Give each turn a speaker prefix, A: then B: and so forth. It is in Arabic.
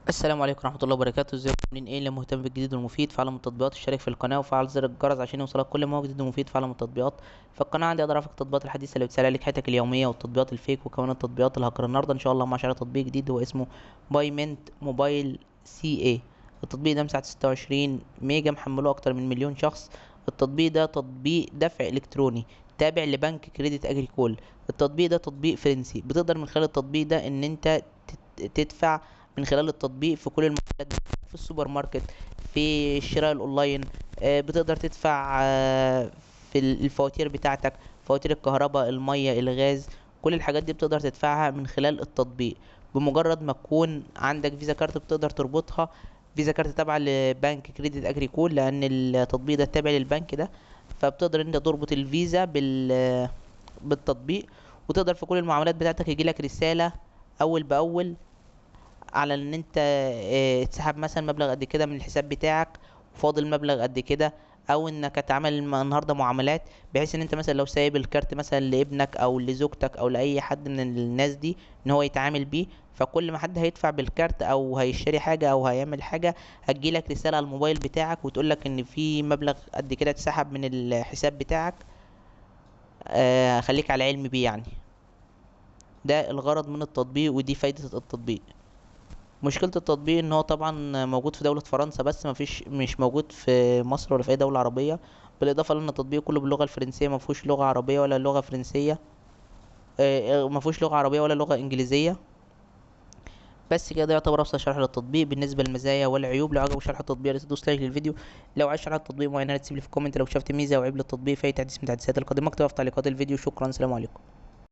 A: السلام عليكم ورحمة الله وبركاته. ازيكم عاملين ايه؟ اللي مهتم بالجديد والمفيد فعل من التطبيقات اشترك في القناة وفعل زر الجرس عشان يوصلك كل ما هو جديد ومفيد فعل من التطبيقات. في القناة عندي اقدر اعرفك التطبيقات الحديثة اللي بتسهل عليك حياتك اليومية والتطبيقات الفيك وكمان التطبيقات الهاكر. النهاردة ان شاء الله مع شرح تطبيق جديد هو اسمه باي منت موبايل سي اي. التطبيق ده مساحته 26 ميجا، محمله اكتر من مليون شخص. التطبيق ده تطبيق دفع الكتروني تابع لبنك كريديت اجريكول. التطبيق ده تطبيق فرنسي، بتقدر من خلال التطبيق ده ان انت تدفع من خلال التطبيق في كل المحلات، في السوبر ماركت، في الشراء الاونلاين. بتقدر تدفع في الفواتير بتاعتك، فواتير الكهرباء، المية، الغاز. كل الحاجات دي بتقدر تدفعها من خلال التطبيق. بمجرد ما تكون عندك فيزا كارت بتقدر تربطها، فيزا كارت تابعة لبنك كريديت اجريكول لان التطبيق ده تابع للبنك ده. فبتقدر انت تربط الفيزا بالتطبيق، وتقدر في كل المعاملات بتاعتك يجيلك رسالة اول باول على ان انت تسحب مثلا مبلغ قد كده من الحساب بتاعك وفاضل مبلغ قد كده، او انك هتعمل النهارده معاملات، بحيث ان انت مثلا لو سايب الكارت مثلا لابنك او لزوجتك او لاي حد من الناس دي ان هو يتعامل بيه. فكل ما حد هيدفع بالكارت او هيشتري حاجه او هيعمل حاجه هتجيلك رساله على الموبايل بتاعك وتقولك ان في مبلغ قد كده اتسحب من الحساب بتاعك. خليك على علم بيه يعني. ده الغرض من التطبيق ودي فايدة التطبيق. مشكلة التطبيق ان هو طبعا موجود في دولة فرنسا بس مش موجود في مصر ولا في اي دولة عربية. بالاضافة لان التطبيق كله باللغة الفرنسية، مفهوش لغة عربية ولا لغة فرنسية. مفهوش لغة عربية ولا لغة انجليزية. بس كده يعتبر ابسط شرح للتطبيق بالنسبة للمزايا والعيوب. لو عجبك شرح التطبيق يا ريت تدوس لايك للفيديو. لو عايز شرح التطبيق معين تسيب لي في كومنت. لو شفت ميزة او عيب للتطبيق في اي تحديث من التحديثات القادمة اكتبها في تعليقات الفيديو. شكرا، سلام عليكم.